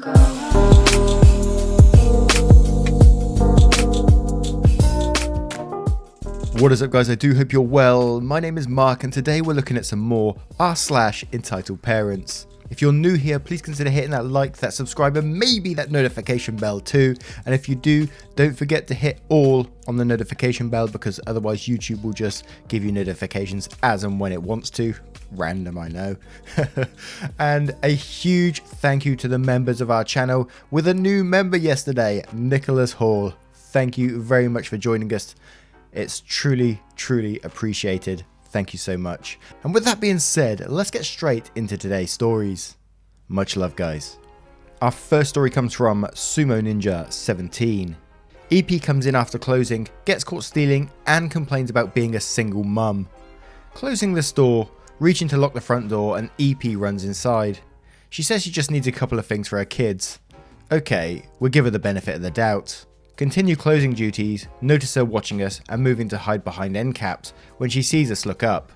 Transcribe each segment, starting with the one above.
What is up, guys? I do hope you're well. My name is Mark and today we're looking at some more r/EntitledParents. If you're new here, please consider hitting that like, that subscribe, and maybe that notification bell too. And if you do, don't forget to hit all on the notification bell, because otherwise YouTube will just give you notifications as and when it wants to. Random, I know. And a huge thank you to the members of our channel, with a new member yesterday, Nicholas Hall. Thank you very much for joining us. It's truly appreciated. Thank you so much. And with that being said, let's get straight into today's stories. Much love, guys. Our first story comes from Sumo Ninja 17. EP comes in after closing, gets caught stealing, and complains about being a single mum. Closing the store, reaching to lock the front door, and EP runs inside. She says she just needs a couple of things for her kids. Okay, we'll give her the benefit of the doubt. Continue closing duties, notice her watching us and moving to hide behind end caps when she sees us look up.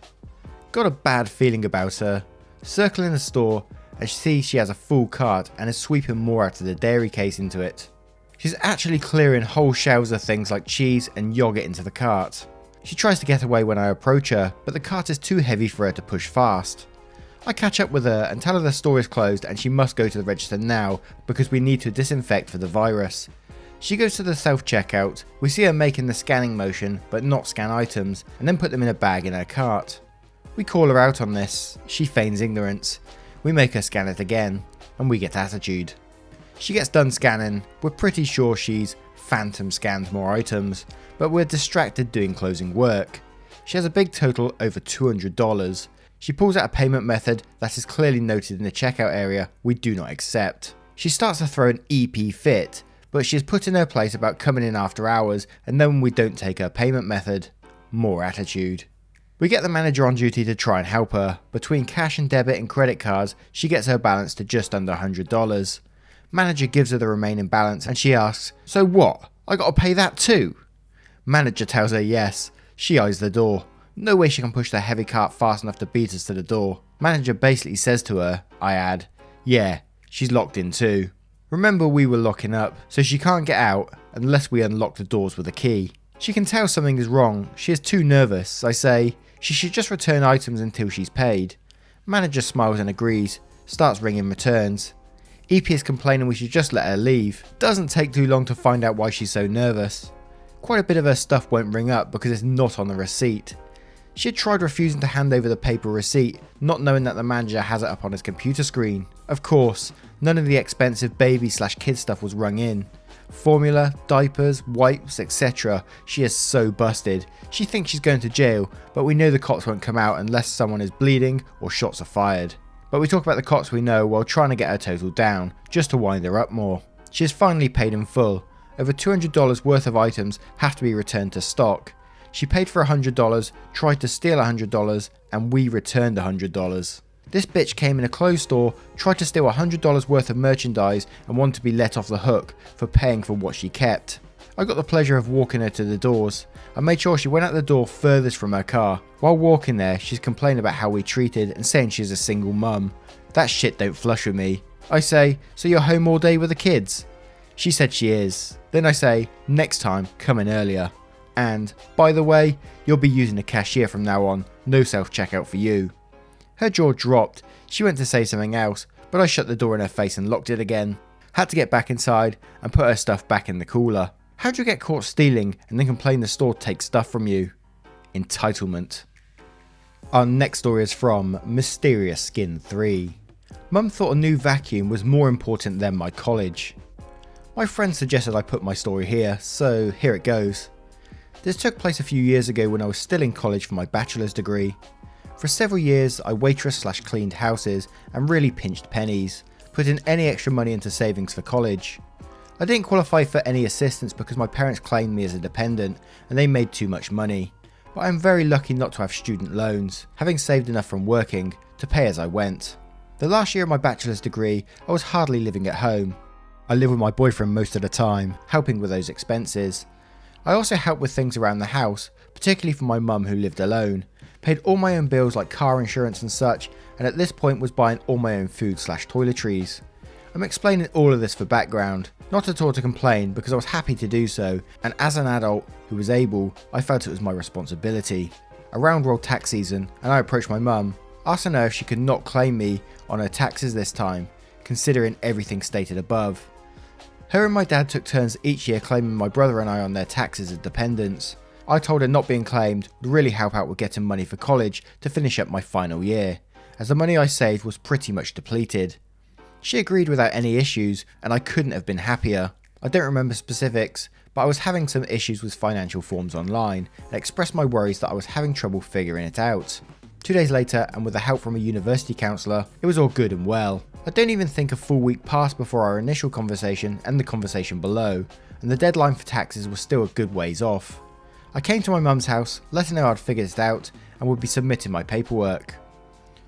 Got a bad feeling about her. Circling the store and sees she has a full cart and is sweeping more out of the dairy case into it. She's actually clearing whole shelves of things like cheese and yogurt into the cart. She tries to get away when I approach her, but the cart is too heavy for her to push fast. I catch up with her and tell her the store is closed and she must go to the register now because we need to disinfect for the virus. She goes to the self-checkout, we see her making the scanning motion but not scan items, and then put them in a bag in her cart. We call her out on this, she feigns ignorance, we make her scan it again, and we get attitude. She gets done scanning, we're pretty sure she's phantom scanned more items, but we're distracted doing closing work. She has a big total over $200. She pulls out a payment method that is clearly noted in the checkout area we do not accept. She starts to throw an EP fit, but she is put in her place about coming in after hours, and then we don't take her payment method. More attitude. We get the manager on duty to try and help her. Between cash and debit and credit cards, she gets her balance to just under $100. Manager gives her the remaining balance and she asks, "So what? I gotta pay that too?" Manager tells her yes. She eyes the door. No way she can push the heavy cart fast enough to beat us to the door. Manager basically says to her, I add, "Yeah, she's locked in too." Remember, we were locking up, so she can't get out unless we unlock the doors with a key. She can tell something is wrong. She is too nervous. I say she should just return items until she's paid. Manager smiles and agrees, starts ringing returns. EP is complaining we should just let her leave. Doesn't take too long to find out why she's so nervous. Quite a bit of her stuff won't ring up because it's not on the receipt. She had tried refusing to hand over the paper receipt, not knowing that the manager has it up on his computer screen. Of course, none of the expensive baby/kid stuff was rung in. Formula, diapers, wipes, etc. She is so busted. She thinks she's going to jail, but we know the cops won't come out unless someone is bleeding or shots are fired. But we talk about the cops we know while trying to get her total down, just to wind her up more. She is finally paid in full. Over $200 worth of items have to be returned to stock. She paid for $100, tried to steal $100, and we returned $100. This bitch came in a closed store, tried to steal $100 worth of merchandise and wanted to be let off the hook for paying for what she kept. I got the pleasure of walking her to the doors. I made sure she went out the door furthest from her car. While walking there, she's complaining about how we treated and saying she's a single mum. That shit don't flush with me. I say, "So you're home all day with the kids?" She said she is. Then I say, "Next time, come in earlier. And, by the way, you'll be using a cashier from now on, no self-checkout for you." Her jaw dropped. She went to say something else, but I shut the door in her face and locked it again. Had to get back inside and put her stuff back in the cooler. How do you get caught stealing and then complain the store takes stuff from you? Entitlement. Our next story is from Mysterious Skin 3. Mum thought a new vacuum was more important than my college. My friend suggested I put my story here, so here it goes. This took place a few years ago when I was still in college for my bachelor's degree. For several years I waitress/cleaned houses and really pinched pennies, putting any extra money into savings for college. I didn't qualify for any assistance because my parents claimed me as a dependent and they made too much money, but I am very lucky not to have student loans, having saved enough from working to pay as I went. The last year of my bachelor's degree I was hardly living at home. I lived with my boyfriend most of the time, helping with those expenses. I also helped with things around the house, particularly for my mum who lived alone, paid all my own bills like car insurance and such, and at this point was buying all my own food/toiletries. I'm explaining all of this for background, not at all to complain because I was happy to do so, and as an adult who was able, I felt it was my responsibility. Around rolled tax season, and I approached my mum, asking her if she could not claim me on her taxes this time, considering everything stated above. Her and my dad took turns each year claiming my brother and I on their taxes as dependents. I told her not being claimed would really help out with getting money for college to finish up my final year, as the money I saved was pretty much depleted. She agreed without any issues, and I couldn't have been happier. I don't remember specifics, but I was having some issues with financial forms online and expressed my worries that I was having trouble figuring it out. 2 days later, and with the help from a university counsellor, it was all good and well. I don't even think a full week passed before our initial conversation and the conversation below, and the deadline for taxes was still a good ways off. I came to my mum's house, letting her I'd figured it out and would be submitting my paperwork.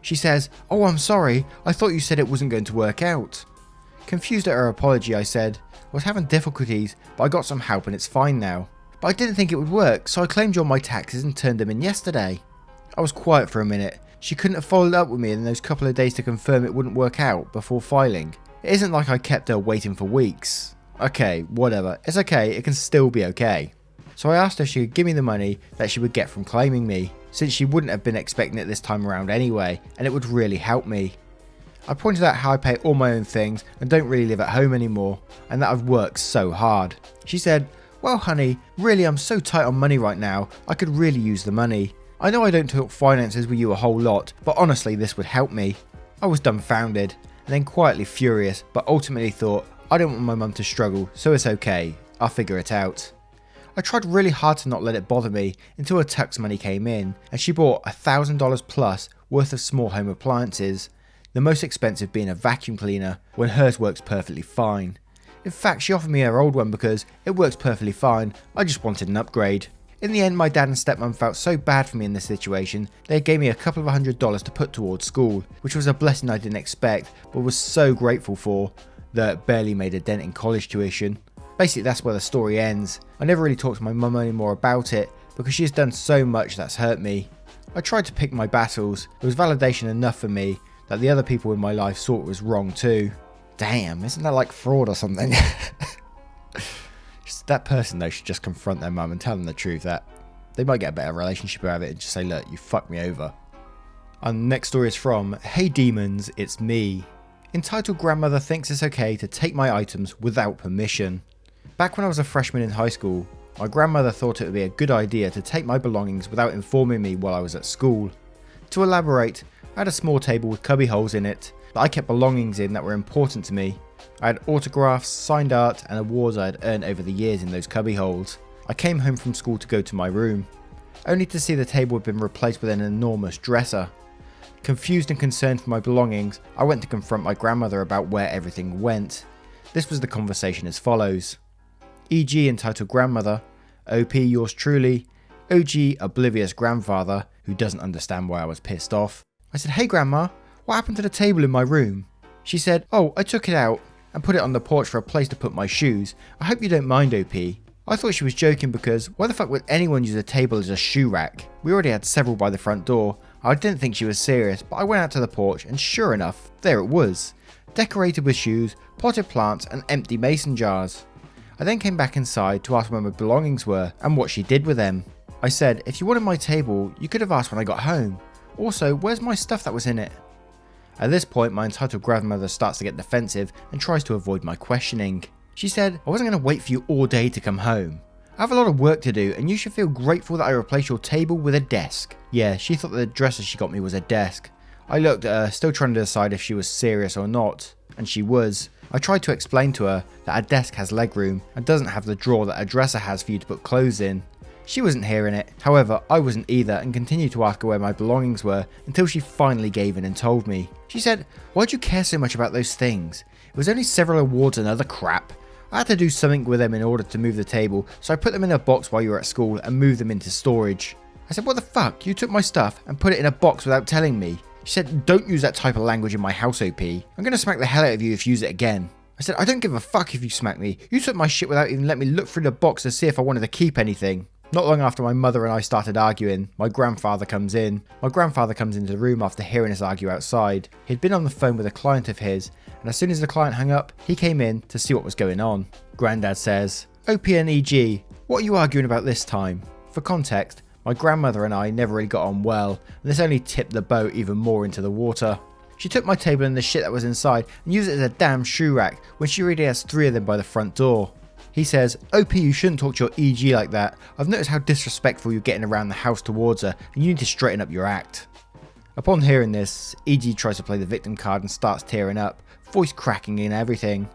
She says, "Oh, I'm sorry, I thought you said it wasn't going to work out." Confused at her apology, I said, "I was having difficulties, but I got some help and it's fine now. But I didn't think it would work, so I claimed you on my taxes and turned them in yesterday." I was quiet for a minute. She couldn't have followed up with me in those couple of days to confirm it wouldn't work out before filing. It isn't like I kept her waiting for weeks. Okay, whatever, it's okay, it can still be okay. So I asked her if she could give me the money that she would get from claiming me, since she wouldn't have been expecting it this time around anyway, and it would really help me. I pointed out how I pay all my own things and don't really live at home anymore, and that I've worked so hard. She said, "Well honey, really I'm so tight on money right now, I could really use the money. I know I don't talk finances with you a whole lot, but honestly this would help me." I was dumbfounded, and then quietly furious, but ultimately thought, I don't want my mum to struggle, so it's okay, I'll figure it out. I tried really hard to not let it bother me until her tax money came in, and she bought $1,000 plus worth of small home appliances, the most expensive being a vacuum cleaner, when hers works perfectly fine. In fact, she offered me her old one because it works perfectly fine, I just wanted an upgrade. In the end, my dad and stepmom felt so bad for me in this situation, they gave me a couple of $100 to put towards school, which was a blessing I didn't expect, but was so grateful for, that it barely made a dent in college tuition. Basically, that's where the story ends. I never really talked to my mum anymore about it, because she has done so much that's hurt me. I tried to pick my battles, it was validation enough for me, that the other people in my life saw it was wrong too. Damn, isn't that like fraud or something? That person though should just confront their mum and tell them the truth, that they might get a better relationship out of it and just say, look, you fucked me over. And the next story is from Hey Demons, It's Me. Entitled Grandmother Thinks It's Okay to Take My Items Without Permission. Back when I was a freshman in high school, my grandmother thought it would be a good idea to take my belongings without informing me while I was at school. To elaborate, I had a small table with cubby holes in it that I kept belongings in that were important to me. I had autographs, signed art and awards I had earned over the years in those cubby holes. I came home from school to go to my room, only to see the table had been replaced with an enormous dresser. Confused and concerned for my belongings, I went to confront my grandmother about where everything went. This was the conversation as follows. E.g. entitled Grandmother, OP yours truly, OG oblivious grandfather who doesn't understand why I was pissed off. I said, "Hey grandma, what happened to the table in my room?" She said, "Oh, I took it out and put it on the porch for a place to put my shoes. I hope you don't mind, OP." I thought she was joking because why the fuck would anyone use a table as a shoe rack? We already had several by the front door. I didn't think she was serious, but I went out to the porch and sure enough, there it was. Decorated with shoes, potted plants and empty mason jars. I then came back inside to ask where my belongings were and what she did with them. I said, "If you wanted my table, you could have asked when I got home. Also, where's my stuff that was in it?" At this point, my entitled grandmother starts to get defensive and tries to avoid my questioning. She said, "I wasn't going to wait for you all day to come home. I have a lot of work to do and you should feel grateful that I replaced your table with a desk." Yeah, she thought the dresser she got me was a desk. I looked at her, still trying to decide if she was serious or not, and she was. I tried to explain to her that a desk has legroom and doesn't have the drawer that a dresser has for you to put clothes in. She wasn't hearing it, however I wasn't either and continued to ask her where my belongings were until she finally gave in and told me. She said, "Why'd you care so much about those things? It was only several awards and other crap. I had to do something with them in order to move the table, so I put them in a box while you were at school and moved them into storage." I said, "What the fuck? You took my stuff and put it in a box without telling me." She said, "Don't use that type of language in my house, OP. I'm going to smack the hell out of you if you use it again." I said, "I don't give a fuck if you smack me. You took my shit without even letting me look through the box to see if I wanted to keep anything." Not long after my mother and I started arguing, my grandfather comes in. My grandfather comes into the room after hearing us argue outside. He'd been on the phone with a client of his, and as soon as the client hung up, he came in to see what was going on. Granddad says, "OP and EG, what are you arguing about this time?" For context, my grandmother and I never really got on well, and this only tipped the boat even more into the water. She took my table and the shit that was inside and used it as a damn shoe rack when she already has 3 of them by the front door. He says, "OP, you shouldn't talk to your EG like that. I've noticed how disrespectful you're getting around the house towards her, and you need to straighten up your act." Upon hearing this, EG tries to play the victim card and starts tearing up, voice cracking and everything.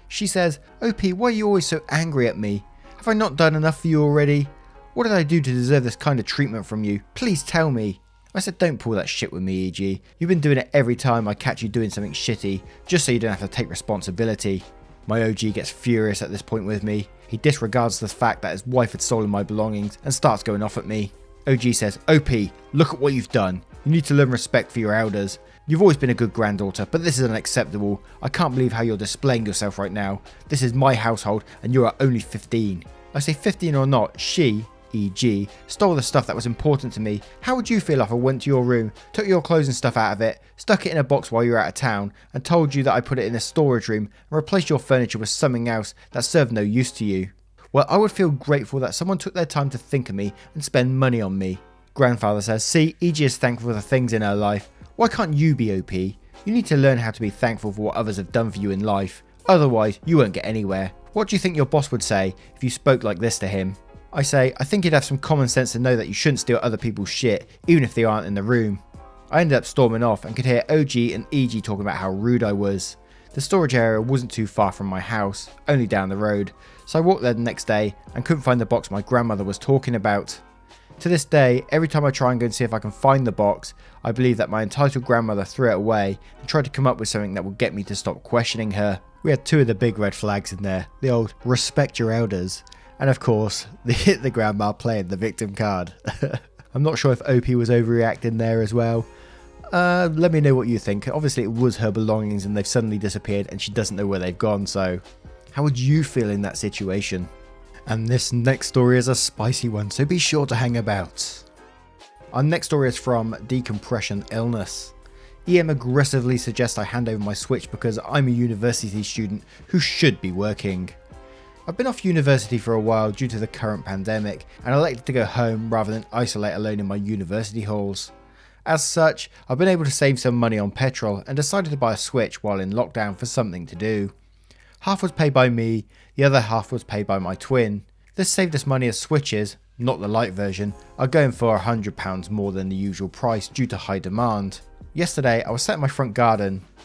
She says, "OP, why are you always so angry at me? Have I not done enough for you already? What did I do to deserve this kind of treatment from you? Please tell me." I said, "Don't pull that shit with me, EG. You've been doing it every time I catch you doing something shitty, just so you don't have to take responsibility." My OG gets furious at this point with me. He disregards the fact that his wife had stolen my belongings and starts going off at me. OG says, "OP, look at what you've done. You need to learn respect for your elders. You've always been a good granddaughter, but this is unacceptable. I can't believe how you're displaying yourself right now. This is my household and you are only 15. I say 15 or not, she, EG, stole the stuff that was important to me. How would you feel if I went to your room, took your clothes and stuff out of it, stuck it in a box while you were out of town, and told you that I put it in a storage room and replaced your furniture with something else that served no use to you? Well, I would feel grateful that someone took their time to think of me and spend money on me." Grandfather says, "See, EG is thankful for the things in her life. Why can't you be OP? You need to learn how to be thankful for what others have done for you in life. Otherwise, you won't get anywhere. What do you think your boss would say if you spoke like this to him?" I say, "I think he'd have some common sense to know that you shouldn't steal other people's shit, even if they aren't in the room." I ended up storming off and could hear OG and EG talking about how rude I was. The storage area wasn't too far from my house, only down the road, so I walked there the next day and couldn't find the box my grandmother was talking about. To this day, every time I try and go and see if I can find the box, I believe that my entitled grandmother threw it away and tried to come up with something that would get me to stop questioning her. We had 2 of the big red flags in there, the old "respect your elders," and of course, the grandma playing the victim card. I'm not sure if OP was overreacting there as well. Let me know what you think. Obviously it was her belongings and they've suddenly disappeared and she doesn't know where they've gone, so how would you feel in that situation? And this next story is a spicy one, so be sure to hang about. Our next story is from Decompression Illness. EM aggressively suggests I hand over my Switch because I'm a university student who should be working. I've been off university for a while due to the current pandemic and elected to go home rather than isolate alone in my university halls. As such, I've been able to save some money on petrol and decided to buy a Switch while in lockdown for something to do. Half was paid by me, the other half was paid by my twin. This saved us money as Switches, not the light version, are going for £100 more than the usual price due to high demand. Yesterday I was sat in my front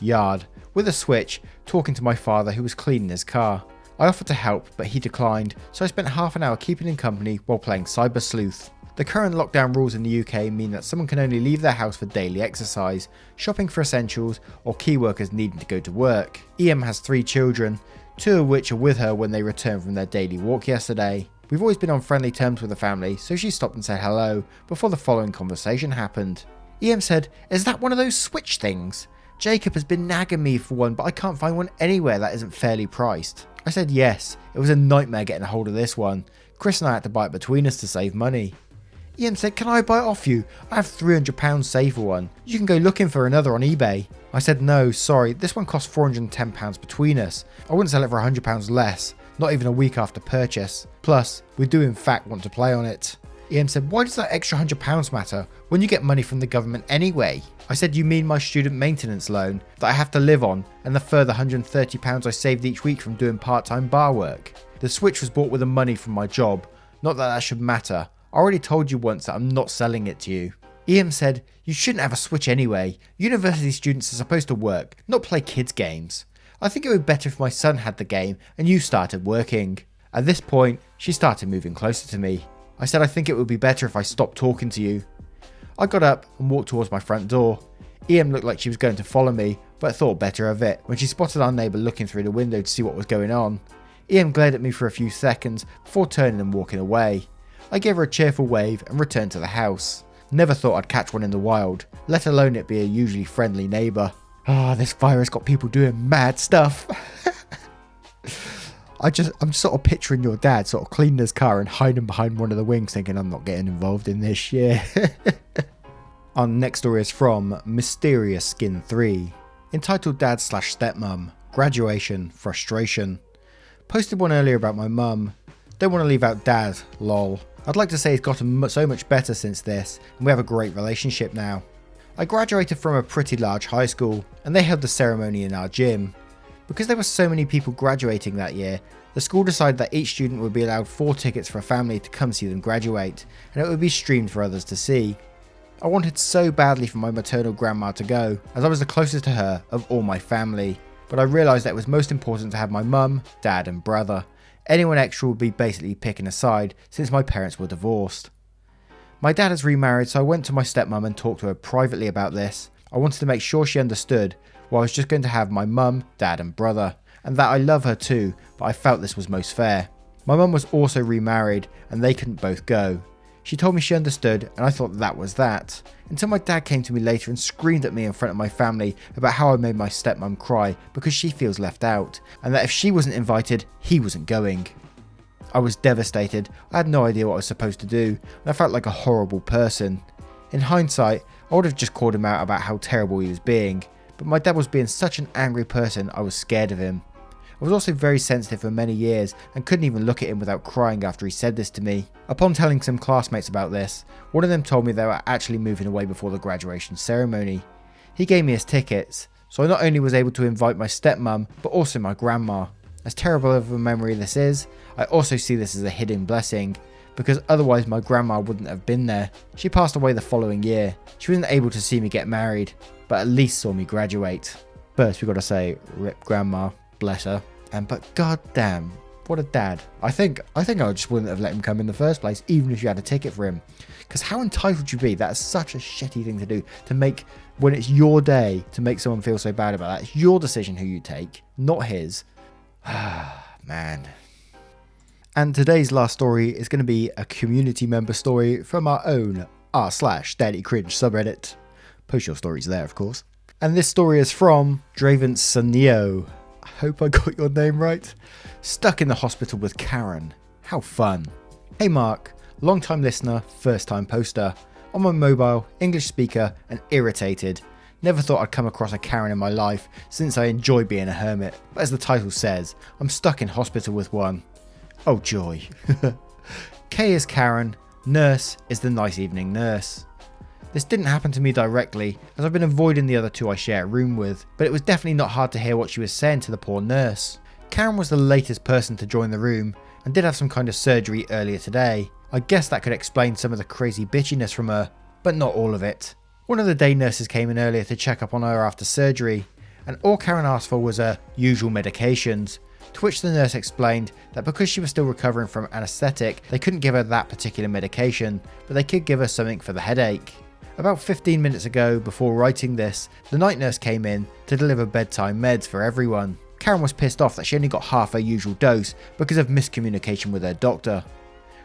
yard, with a Switch, talking to my father who was cleaning his car. I offered to help, but he declined, so I spent half an hour keeping him company while playing Cyber Sleuth. The current lockdown rules in the UK mean that someone can only leave their house for daily exercise, shopping for essentials, or key workers needing to go to work. EM has 3 children, 2 of which are with her when they returned from their daily walk yesterday. We've always been on friendly terms with the family, so she stopped and said hello before the following conversation happened. EM said, "Is that one of those Switch things? Jacob has been nagging me for one, but I can't find one anywhere that isn't fairly priced." I said yes, it was a nightmare getting a hold of this one. Chris and I had to buy it between us to save money. EM said, "Can I buy it off you? I have £300 saved for one. You can go looking for another on eBay." I said, "No, sorry, this one costs £410 between us. I wouldn't sell it for £100 less, not even a week after purchase. Plus, we do in fact want to play on it." EM said, "Why does that extra £100 matter when you get money from the government anyway?" I said, "You mean my student maintenance loan that I have to live on and the further £130 I saved each week from doing part-time bar work? The Switch was bought with the money from my job. Not that that should matter. I already told you once that I'm not selling it to you." EM said, "You shouldn't have a Switch anyway. University students are supposed to work, not play kids games. I think it would be better if my son had the game and you started working." At this point, she started moving closer to me. I said, "I think it would be better if I stopped talking to you." I got up and walked towards my front door. EM looked like she was going to follow me, but thought better of it when she spotted our neighbour looking through the window to see what was going on. EM glared at me for a few seconds before turning and walking away. I gave her a cheerful wave and returned to the house. Never thought I'd catch one in the wild, let alone it be a usually friendly neighbour. This virus got people doing mad stuff. I'm just sort of picturing your dad sort of cleaning his car and hiding behind one of the wings thinking, I'm not getting involved in this shit. Our next story is from Mysterious Skin 3, entitled Dad/Stepmom, Graduation, Frustration. Posted one earlier about my mum. Don't want to leave out dad, lol. I'd like to say he's gotten so much better since this, and we have a great relationship now. I graduated from a pretty large high school, and they held the ceremony in our gym. Because there were so many people graduating that year, the school decided that each student would be allowed 4 tickets for a family to come see them graduate, and it would be streamed for others to see. I wanted so badly for my maternal grandma to go, as I was the closest to her of all my family, but I realised that it was most important to have my mum, dad and brother. Anyone extra would be basically picking a side, since my parents were divorced. My dad has remarried, so I went to my stepmom and talked to her privately about this. I wanted to make sure she understood, well, I was just going to have my mum, dad and brother, and that I love her too, but I felt this was most fair. My mum was also remarried, and they couldn't both go. She told me she understood, and I thought that was that, until my dad came to me later and screamed at me in front of my family about how I made my stepmom cry because she feels left out, and that if she wasn't invited, he wasn't going. I was devastated. I had no idea what I was supposed to do, and I felt like a horrible person. In hindsight, I would have just called him out about how terrible he was being, but my dad was being such an angry person, I was scared of him. I was also very sensitive for many years and couldn't even look at him without crying after he said this to me. Upon telling some classmates about this, one of them told me they were actually moving away before the graduation ceremony. He gave me his tickets, so I not only was able to invite my stepmom, but also my grandma. As terrible of a memory this is, I also see this as a hidden blessing, because otherwise my grandma wouldn't have been there. She passed away the following year. She wasn't able to see me get married, but at least saw me graduate. First we gotta say, rip grandma. Bless her. But goddamn, what a dad. I think I just wouldn't have let him come in the first place, even if you had a ticket for him. Because how entitled you be? That's such a shitty thing to do, to make, when it's your day, to make someone feel so bad about that. It's your decision who you take, not his. Man. And today's last story is going to be a community member story from our own r/DaddyCringe subreddit. Post your stories there, of course. And this story is from Draven Sunio. I hope I got your name right. Stuck in the hospital with Karen. How fun. Hey Mark, long time listener, first time poster. On my mobile, English speaker and irritated. Never thought I'd come across a Karen in my life since I enjoy being a hermit. But as the title says, I'm stuck in hospital with one. Oh joy. K is Karen, nurse is the nice evening nurse. This didn't happen to me directly, as I've been avoiding the other two I share a room with, but it was definitely not hard to hear what she was saying to the poor nurse. Karen was the latest person to join the room, and did have some kind of surgery earlier today. I guess that could explain some of the crazy bitchiness from her, but not all of it. One of the day nurses came in earlier to check up on her after surgery, and all Karen asked for was her usual medications, to which the nurse explained that because she was still recovering from anaesthetic, they couldn't give her that particular medication, but they could give her something for the headache. About 15 minutes ago, before writing this, the night nurse came in to deliver bedtime meds for everyone. Karen was pissed off that she only got half her usual dose because of miscommunication with her doctor.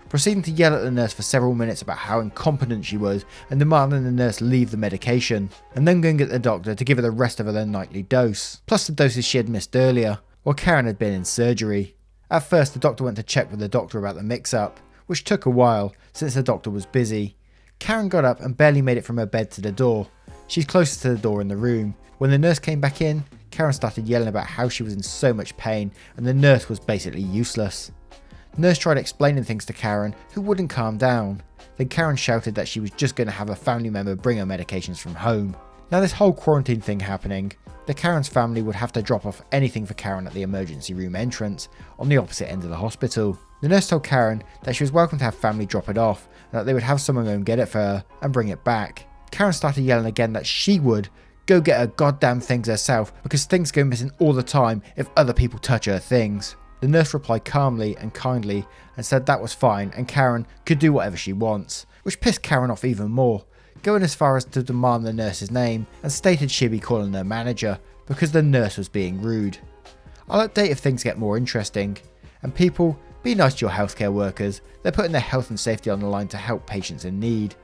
Proceeding to yell at the nurse for several minutes about how incompetent she was and demanding the nurse leave the medication, and then going to get the doctor to give her the rest of her nightly dose, plus the doses she had missed earlier, while Karen had been in surgery. At first the doctor went to check with the doctor about the mix-up, which took a while since the doctor was busy. Karen got up and barely made it from her bed to the door. She's closest to the door in the room. When the nurse came back in, Karen started yelling about how she was in so much pain and the nurse was basically useless. Nurse tried explaining things to Karen, who wouldn't calm down. Then Karen shouted that she was just going to have a family member bring her medications from home. Now this whole quarantine thing happening, the Karen's family would have to drop off anything for Karen at the emergency room entrance, on the opposite end of the hospital. The nurse told Karen that she was welcome to have family drop it off, and that they would have someone go and get it for her and bring it back. Karen started yelling again that she would go get her goddamn things herself because things go missing all the time if other people touch her things. The nurse replied calmly and kindly and said that was fine and Karen could do whatever she wants, which pissed Karen off even more, going as far as to demand the nurse's name and stated she'd be calling her manager because the nurse was being rude. I'll update if things get more interesting, and people, be nice to your healthcare workers, they're putting their health and safety on the line to help patients in need.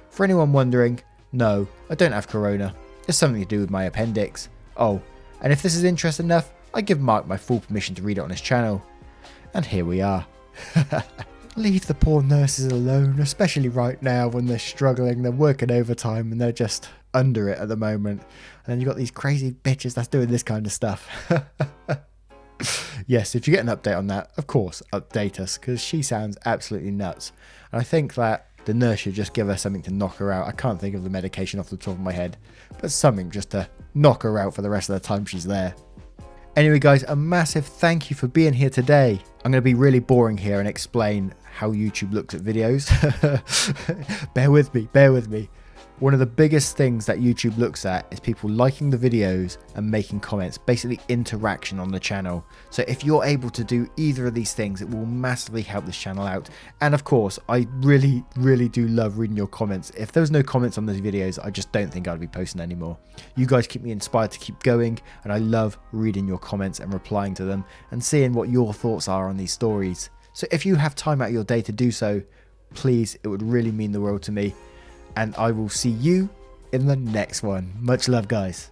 For anyone wondering, no, I don't have corona, it's something to do with my appendix. Oh, and if this is interesting enough, I give Mark my full permission to read it on his channel. And here we are. Leave the poor nurses alone, especially right now when they're struggling, they're working overtime and they're just under it at the moment. And then you've got these crazy bitches that's doing this kind of stuff. Yes, if you get an update on that, of course, update us, because she sounds absolutely nuts. And I think that the nurse should just give her something to knock her out. I can't think of the medication off the top of my head, but something just to knock her out for the rest of the time she's there. Anyway, guys, a massive thank you for being here today. I'm going to be really boring here and explain how YouTube looks at videos. Bear with me, bear with me. One of the biggest things that YouTube looks at is people liking the videos and making comments, basically interaction on the channel. So if you're able to do either of these things, it will massively help this channel out. And of course, I really do love reading your comments. If there was no comments on these videos, I just don't think I'd be posting anymore. You guys keep me inspired to keep going, and I love reading your comments and replying to them and seeing what your thoughts are on these stories. So if you have time out of your day to do so, please, it would really mean the world to me. And I will see you in the next one. Much love, guys.